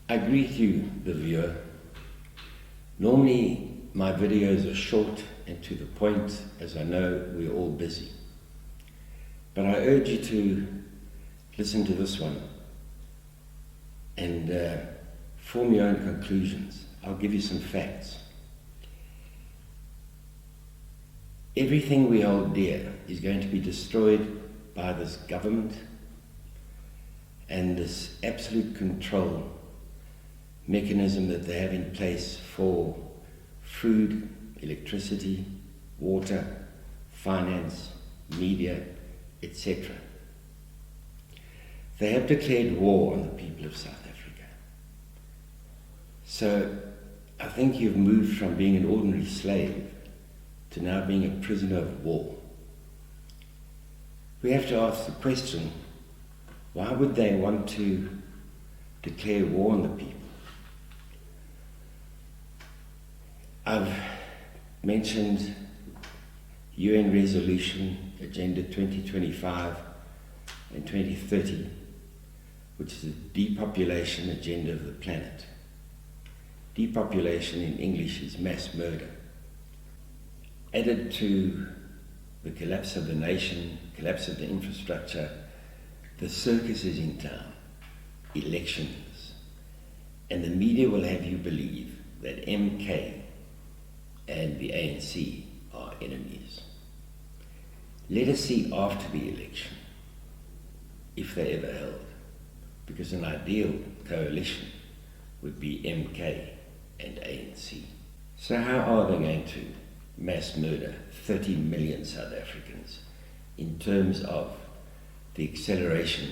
I greet you, the viewer. Normally, my videos are short and to the point, as I know we're all busy. But I urge you to listen to this one and form your own conclusions. I'll give you some facts. Everything we hold dear is going to be destroyed by this government and this absolute control mechanism that they have in place for food, electricity, water, finance, media, etc. They have declared war on the people of South Africa. So I think you've moved from being an ordinary slave to now being a prisoner of war. We have to ask the question, why would they want to declare war on the people? I've mentioned UN Resolution Agenda 2025 and 2030, which is a depopulation agenda of the planet. Depopulation in English is mass murder. Added to the collapse of the nation, collapse of the infrastructure, the circus is in town, elections, and the media will have you believe that MK and the ANC are enemies. Let us see after the election, if they're ever held, because an ideal coalition would be MK and ANC. So how are they going to mass murder 30 million South Africans in terms of the acceleration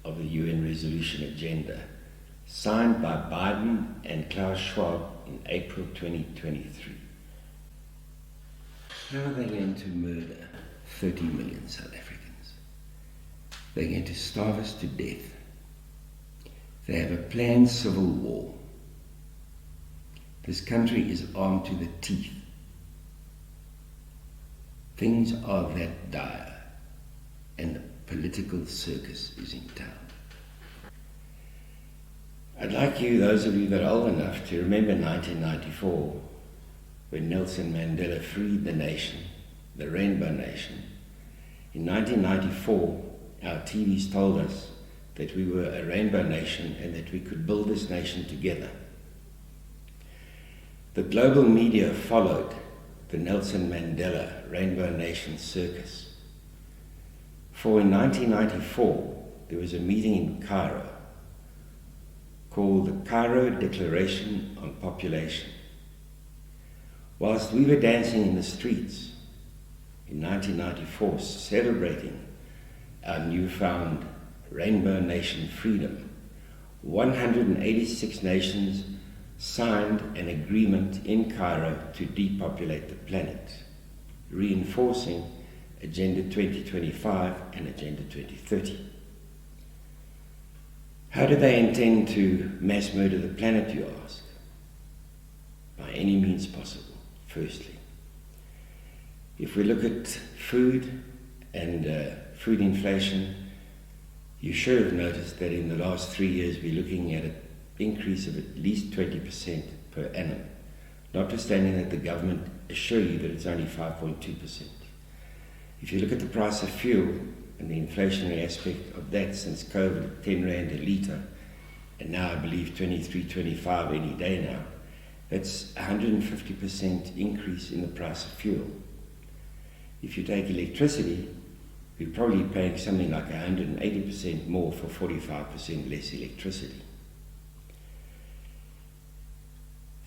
of the UN resolution agenda signed by Biden and Klaus Schwab in April 2023? How are they going to murder 30 million South Africans? They're going to starve us to death. They have a planned civil war. This country is armed to the teeth. Things are that dire, and the political circus is in town. I'd like you, those of you that are old enough, to remember 1994, when Nelson Mandela freed the nation, the Rainbow Nation. In 1994, our TVs told us that we were a Rainbow Nation and that we could build this nation together. The global media followed the Nelson Mandela Rainbow Nation circus. For in 1994, there was a meeting in Cairo called the Cairo Declaration on Population. Whilst we were dancing in the streets in 1994, celebrating our newfound Rainbow Nation freedom, 186 nations signed an agreement in Cairo to depopulate the planet, reinforcing Agenda 2025 and Agenda 2030. How do they intend to mass murder the planet, you ask? By any means possible. Firstly, if we look at food and food inflation, you should have noticed that in the last 3 years we're looking at an increase of at least 20% per annum, notwithstanding that the government assure you that it's only 5.2%. If you look at the price of fuel and the inflationary aspect of that since COVID, 10 Rand a litre, and now I believe 23, 25 any day now, that's a 150% increase in the price of fuel. If you take electricity, we're probably paying something like 180% more for 45% less electricity.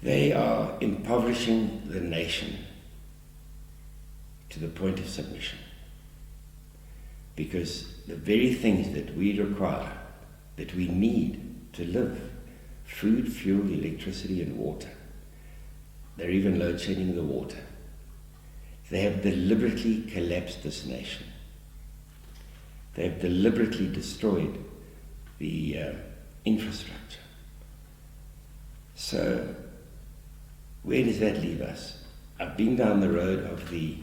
They are impoverishing the nation to the point of submission, because the very things that we require, that we need to live, food, fuel, electricity and water, they're even load shedding the water. They have deliberately collapsed this nation. They have deliberately destroyed the infrastructure. So where does that leave us? I've been down the road of the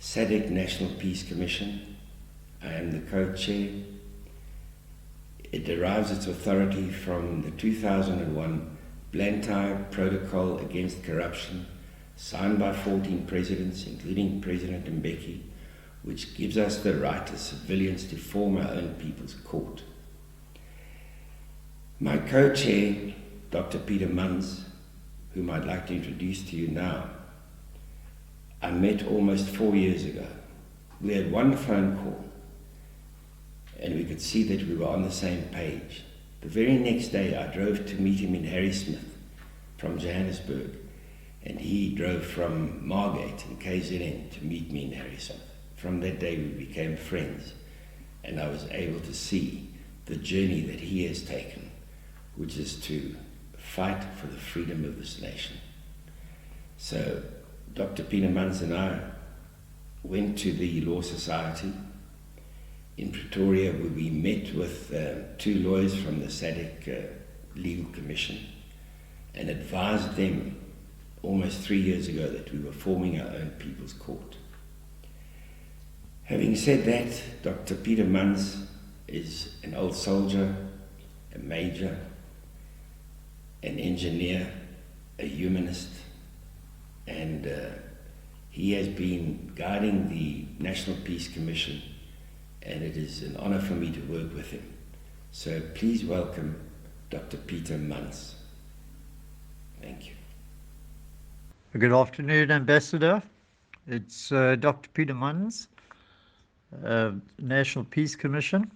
SADC National Peace Commission. I am the co-chair. It derives its authority from the 2001 Blantyre Protocol Against Corruption, signed by 14 presidents, including President Mbeki, which gives us the right as civilians to form our own people's court. My co-chair, Dr. Peter Munns, whom I'd like to introduce to you now, I met almost 4 years ago. We had one phone call, and we could see that we were on the same page. The very next day, I drove to meet him in Harrismith from Johannesburg, and he drove from Margate in KZN to meet me in Harrismith. From that day, we became friends, and I was able to see the journey that he has taken, which is to fight for the freedom of this nation. So, Dr. Peter Munns and I went to the Law Society in Pretoria, where we met with 2 lawyers from the SADC Legal Commission and advised them almost 3 years ago that we were forming our own People's Court. Having said that, Dr. Peter Munns is an old soldier, a major, an engineer, a humanist, and he has been guiding the National Peace Commission, and it is an honor for me to work with him. So please welcome Dr. Peter Munns. Thank you. Good afternoon, Ambassador. It's Dr. Peter Munns, National Peace Commission.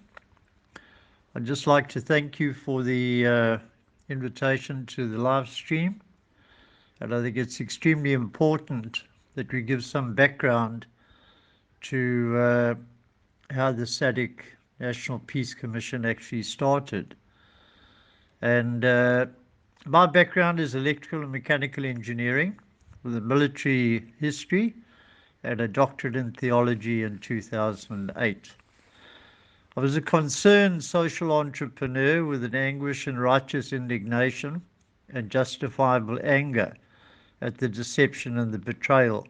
I'd just like to thank you for the invitation to the live stream. And I think it's extremely important that we give some background to how the SADC National Peace Commission actually started. And my background is electrical and mechanical engineering with a military history and a doctorate in theology in 2008. I was a concerned social entrepreneur with an anguish and righteous indignation and justifiable anger at the deception and the betrayal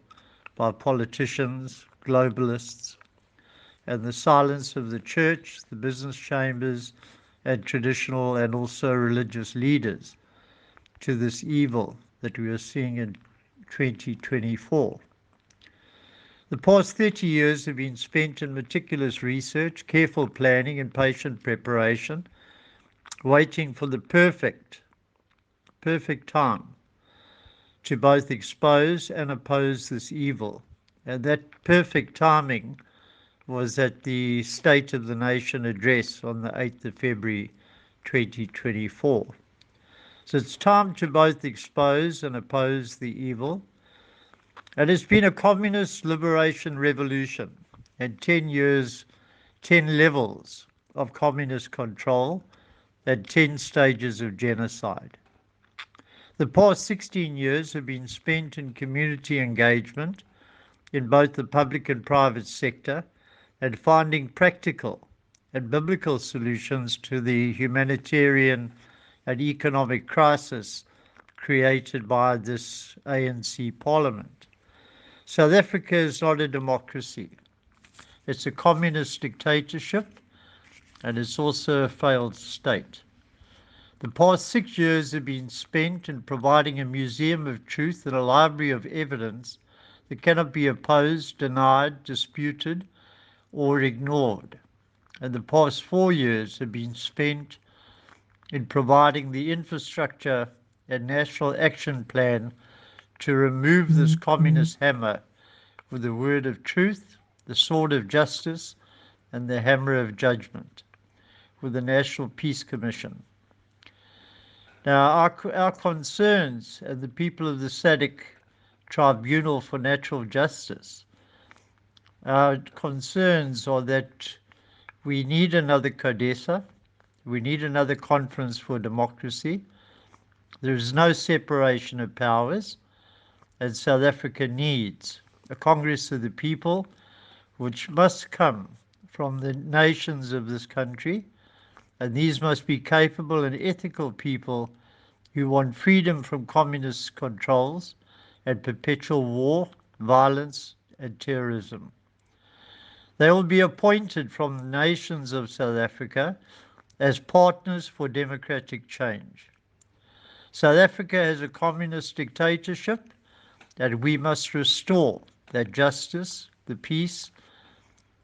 by politicians, globalists, and the silence of the church, the business chambers, and traditional and also religious leaders to this evil that we are seeing in 2024. The past 30 years have been spent in meticulous research, careful planning, and patient preparation, waiting for the perfect time to both expose and oppose this evil. And that perfect timing was at the State of the Nation address on the 8th of February 2024. So it's time to both expose and oppose the evil. And it's been a communist liberation revolution and 10 years, 10 levels of communist control and 10 stages of genocide. The past 16 years have been spent in community engagement in both the public and private sector and finding practical and biblical solutions to the humanitarian and economic crisis created by this ANC parliament. South Africa is not a democracy. It's a communist dictatorship, and it's also a failed state. The past 6 years have been spent in providing a museum of truth and a library of evidence that cannot be opposed, denied, disputed, or ignored. And the past 4 years have been spent in providing the infrastructure and national action plan to remove this communist hammer with the word of truth, the sword of justice, and the hammer of judgment, with the National Peace Commission. Now, our concerns and the people of the SADC Tribunal for Natural Justice, our concerns are that we need another CODESA, we need another Conference for Democracy. There is no separation of powers, and South Africa needs a Congress of the People, which must come from the nations of this country, and these must be capable and ethical people who want freedom from communist controls and perpetual war, violence, and terrorism. They will be appointed from the nations of South Africa as partners for democratic change. South Africa has a communist dictatorship, and we must restore that justice, the peace,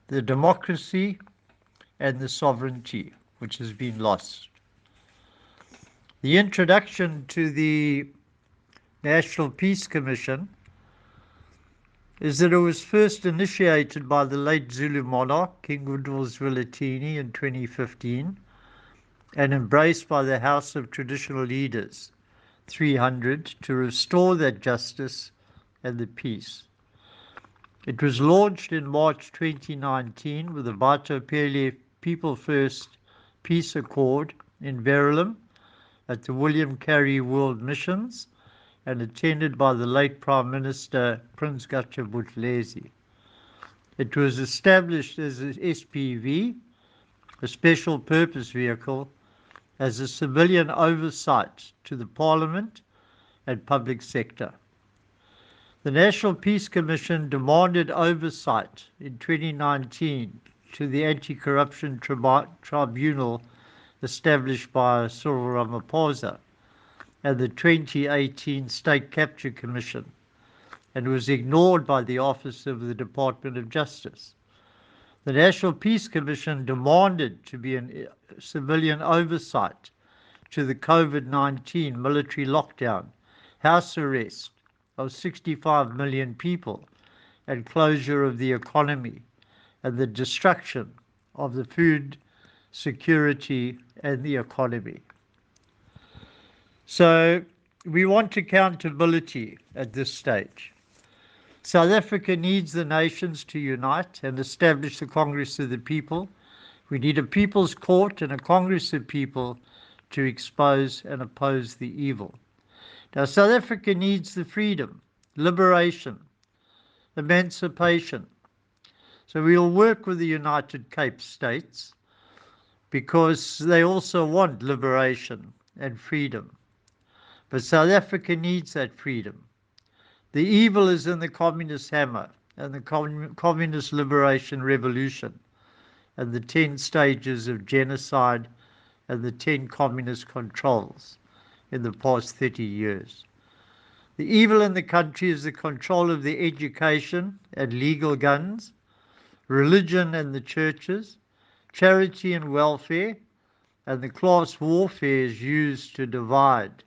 the democracy, and the sovereignty which has been lost. The introduction to the National Peace Commission is that it was first initiated by the late Zulu monarch, King Zwelithini, in 2015, and embraced by the House of Traditional Leaders, 300, to restore that justice and the peace. It was launched in March 2019 with the Batho People First Peace Accord in Verulam at the William Carey World Missions, and attended by the late Prime Minister Prince Gatsha Buthelezi. It was established as a SPV, a special purpose vehicle, as a civilian oversight to the Parliament and public sector. The National Peace Commission demanded oversight in 2019 to the Anti-Corruption Tribunal established by Cyril Ramaphosa and the 2018 State Capture Commission, and was ignored by the Office of the Department of Justice. The National Peace Commission demanded to be a civilian oversight to the COVID-19 military lockdown, house arrest of 65 million people, and closure of the economy, and the destruction of the food security and the economy. So we want accountability at this stage. South Africa needs the nations to unite and establish the Congress of the People. We need a People's Court and a Congress of People to expose and oppose the evil. Now, South Africa needs the freedom, liberation, emancipation. So we'll work with the United Cape States because they also want liberation and freedom. But South Africa needs that freedom. The evil is in the communist hammer and the communist liberation revolution and the 10 stages of genocide and the 10 communist controls in the past 30 years. The evil in the country is the control of the education and legal guns, religion and the churches, charity and welfare, and the class warfare is used to divide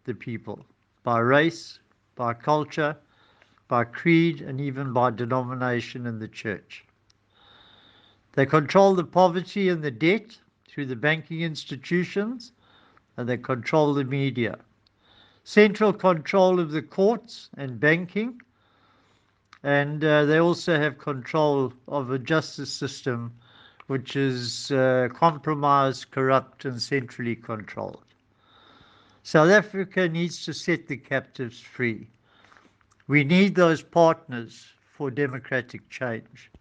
the people by race, by culture, by creed, and even by denomination in the church. They control the poverty and the debt through the banking institutions, and they control the media. Central control of the courts and banking, and they also have control of a justice system which is compromised, corrupt, and centrally controlled. South Africa needs to set the captives free. We need those partners for democratic change.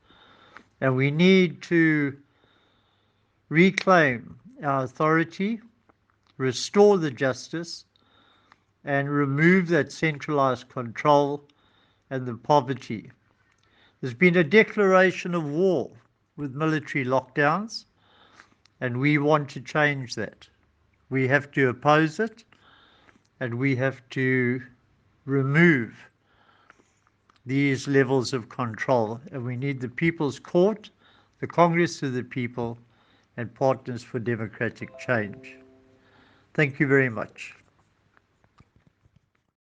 And we need to reclaim our authority, restore the justice, and remove that centralized control and the poverty. There's been a declaration of war with military lockdowns, and we want to change that. We have to oppose it, and we have to remove these levels of control. And we need the People's Court, the Congress of the People, and Partners for Democratic Change. Thank you very much.